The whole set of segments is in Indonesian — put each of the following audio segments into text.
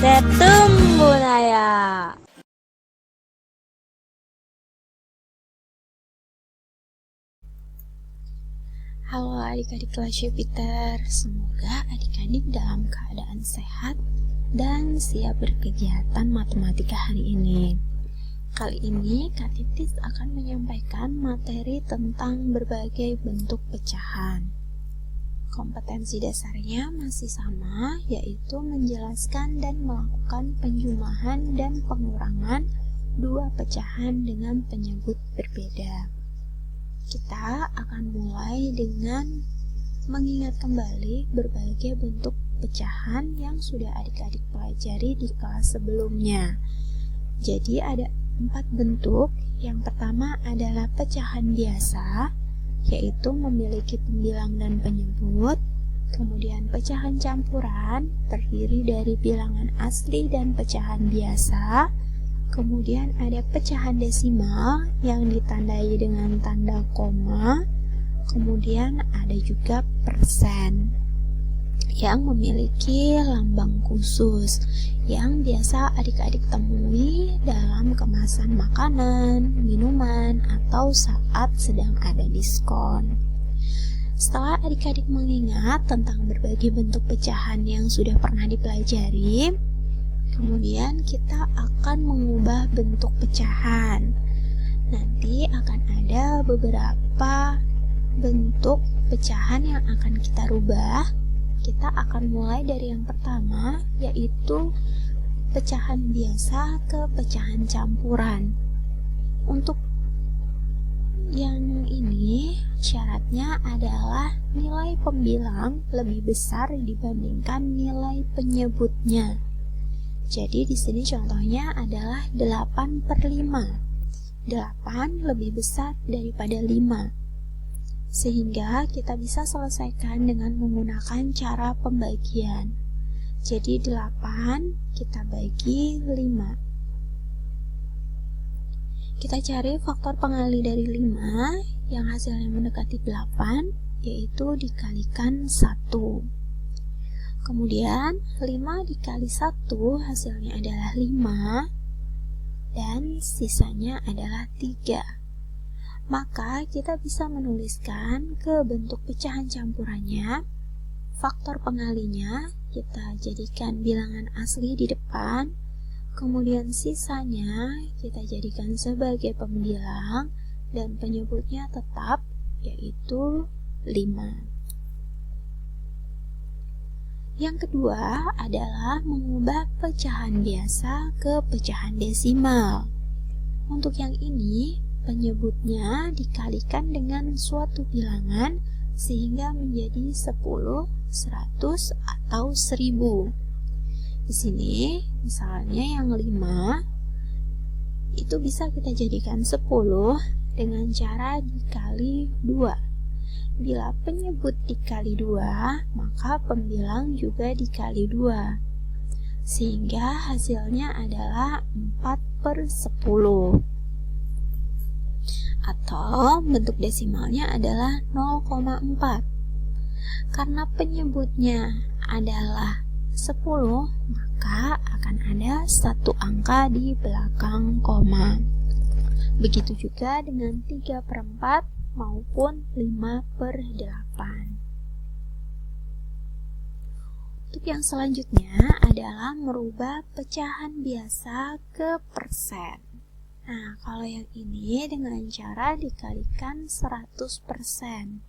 Setum Budaya. Halo adik-adik kelas Jupiter, semoga adik-adik dalam keadaan sehat dan siap berkegiatan matematika hari ini. Kali ini Kak Titis akan menyampaikan materi tentang berbagai bentuk pecahan. Kompetensi dasarnya masih sama, yaitu menjelaskan dan melakukan penjumlahan dan pengurangan dua pecahan dengan penyebut berbeda. Kita akan mulai dengan mengingat kembali berbagai bentuk pecahan yang sudah adik-adik pelajari di kelas sebelumnya. Jadi ada 4 bentuk. Yang pertama adalah pecahan biasa, yaitu memiliki pembilang dan penyebut. Kemudian pecahan campuran terdiri dari bilangan asli dan pecahan biasa. Kemudian ada pecahan desimal yang ditandai dengan tanda koma. Kemudian ada juga persen yang memiliki lambang khusus yang biasa adik-adik temui dalam kemasan makanan, minuman, atau saat sedang ada diskon. Setelah adik-adik mengingat tentang berbagai bentuk pecahan yang sudah pernah dipelajari, kemudian kita akan mengubah bentuk pecahan. Nanti akan ada beberapa bentuk pecahan yang akan kita rubah. Kita akan mulai dari yang pertama, yaitu pecahan biasa ke pecahan campuran. Untuk yang ini syaratnya adalah nilai pembilang lebih besar dibandingkan nilai penyebutnya. Jadi di sini contohnya adalah 8/5. 8 lebih besar daripada 5. Sehingga kita bisa selesaikan dengan menggunakan cara pembagian. Jadi 8 kita bagi 5. Kita cari faktor pengali dari 5 yang hasilnya mendekati 8, yaitu dikalikan 1. Kemudian 5 dikali 1 hasilnya adalah 5 dan sisanya adalah 3. Maka kita bisa menuliskan ke bentuk pecahan campurannya. Faktor pengalinya kita jadikan bilangan asli di depan. Kemudian sisanya kita jadikan sebagai pembilang dan penyebutnya tetap, yaitu 5. Yang kedua adalah mengubah pecahan biasa ke pecahan desimal. Untuk yang ini, penyebutnya dikalikan dengan suatu bilangan sehingga menjadi 10, 100, atau 1000. Di sini, misalnya yang 5, itu bisa kita jadikan 10 dengan cara dikali 2. Bila penyebut dikali 2, maka pembilang juga dikali 2. Sehingga hasilnya adalah 4/10. Atau bentuk desimalnya adalah 0,4. Karena penyebutnya adalah 10, maka akan ada satu angka di belakang koma. Begitu juga dengan 3/4 maupun 5/8. Untuk yang selanjutnya adalah merubah pecahan biasa ke persen. Nah, kalau yang ini dengan cara dikalikan 100%.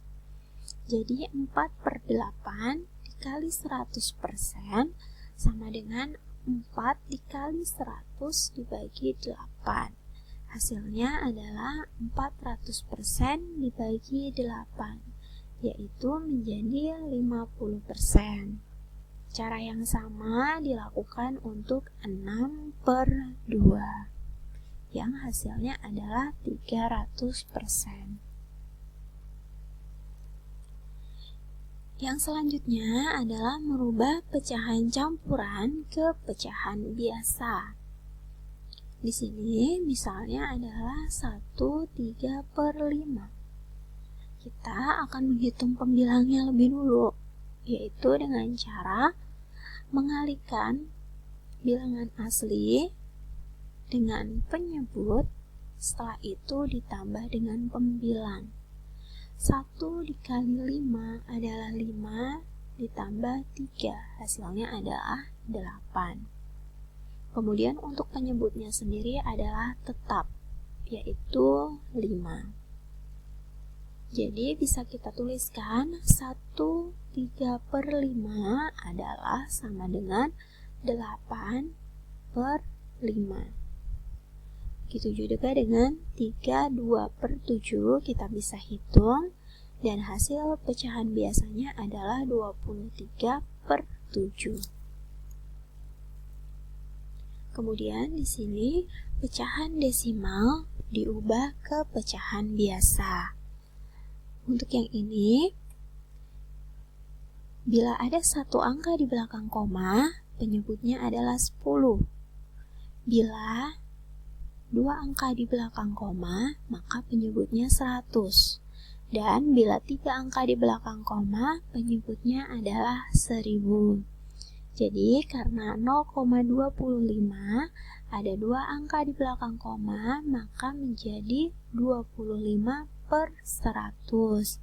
Jadi 4/8 dikali 100% sama dengan 4 dikali 100 dibagi 8. Hasilnya adalah 400% dibagi 8, yaitu menjadi 50%. Cara yang sama dilakukan untuk 6/2. Yang hasilnya adalah 300%. Yang selanjutnya adalah merubah pecahan campuran ke pecahan biasa. Di sini misalnya adalah 1/3/5. Kita akan menghitung pembilangnya lebih dulu, yaitu dengan cara mengalihkan bilangan asli dengan penyebut, setelah itu ditambah dengan pembilang. 1 dikali 5 adalah 5, ditambah 3, hasilnya adalah 8. Kemudian untuk penyebutnya sendiri adalah tetap, yaitu 5. Jadi bisa kita tuliskan 1/3/5 adalah sama dengan 8/5. Begitu juga dengan 32/7 kita bisa hitung, dan hasil pecahan biasanya adalah 23/7. Kemudian di sini pecahan desimal diubah ke pecahan biasa. Untuk yang ini, bila ada satu angka di belakang koma, penyebutnya adalah 10. Bila 2 angka di belakang koma, maka penyebutnya 100. Dan bila 3 angka di belakang koma, penyebutnya adalah 1000. Jadi karena 0,25 ada 2 angka di belakang koma, maka menjadi 25/100.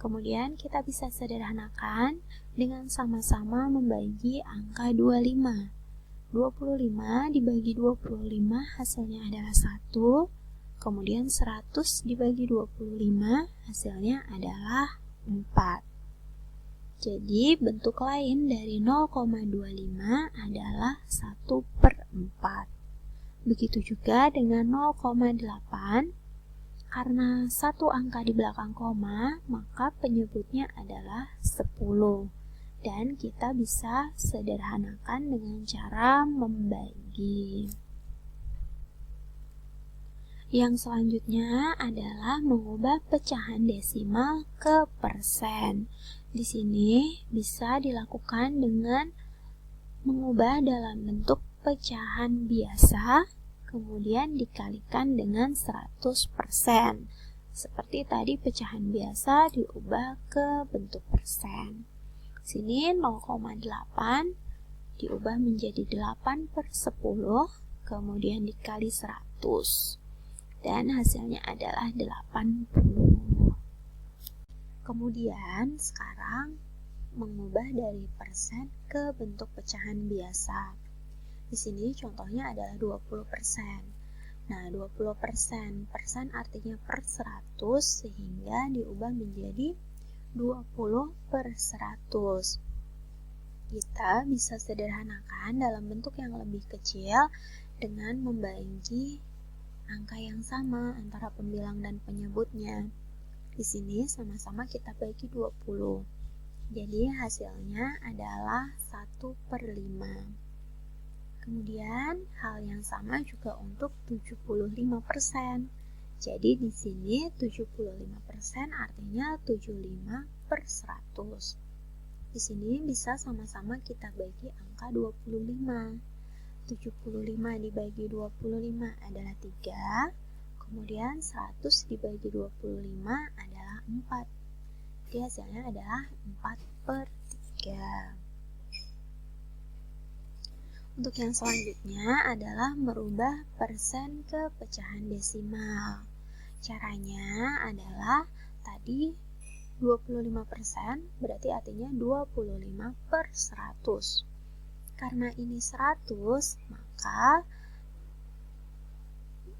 Kemudian kita bisa sederhanakan dengan sama-sama membagi angka 25. 25 dibagi 25 hasilnya adalah 1, kemudian 100 dibagi 25 hasilnya adalah 4. Jadi bentuk lain dari 0,25 adalah 1/4. Begitu juga dengan 0,8, karena satu angka di belakang koma, maka penyebutnya adalah 10. Dan kita bisa sederhanakan dengan cara membagi. Yang selanjutnya adalah mengubah pecahan desimal ke persen. Di sini bisa dilakukan dengan mengubah dalam bentuk pecahan biasa, kemudian dikalikan dengan 100%. Seperti tadi pecahan biasa diubah ke bentuk persen. Sini 0,8 diubah menjadi 8/10, kemudian dikali 100, dan hasilnya adalah 80. Kemudian sekarang mengubah dari persen ke bentuk pecahan biasa. Di sini contohnya adalah 20%. Nah, 20%, persen artinya per 100, sehingga diubah menjadi 20/100. Kita bisa sederhanakan dalam bentuk yang lebih kecil dengan membagi angka yang sama antara pembilang dan penyebutnya. Di sini sama-sama kita bagi 20. Jadi hasilnya adalah 1/5. Kemudian hal yang sama juga untuk 75%. Jadi di sini 75% artinya 75/100. Di sini bisa sama-sama kita bagi angka 25. 75 dibagi 25 adalah 3. Kemudian 100 dibagi 25 adalah 4. Jadi hasilnya adalah 4/3. Untuk yang selanjutnya adalah merubah persen ke pecahan desimal. Caranya adalah tadi 25% berarti artinya 25/100. Karena ini 100, maka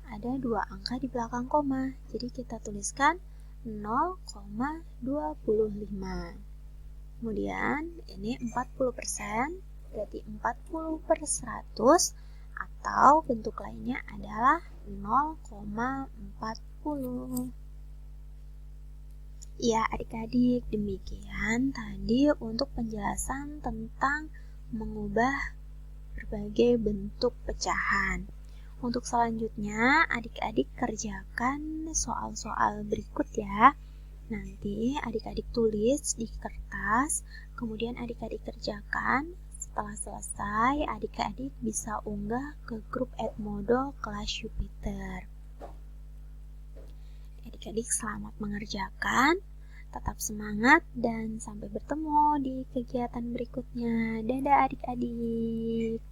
ada 2 angka di belakang koma. Jadi kita tuliskan 0,25. Kemudian ini 40%, berarti 40/100, atau bentuk lainnya adalah 0,40. Ya, adik-adik, demikian tadi untuk penjelasan tentang mengubah berbagai bentuk pecahan. Untuk selanjutnya, adik-adik kerjakan soal-soal berikut ya. Nanti adik-adik tulis di kertas, kemudian adik-adik kerjakan. Setelah selesai, adik-adik bisa unggah ke grup Edmodo kelas Jupiter. Adik-adik selamat mengerjakan, tetap semangat, dan sampai bertemu di kegiatan berikutnya. Dadah adik-adik.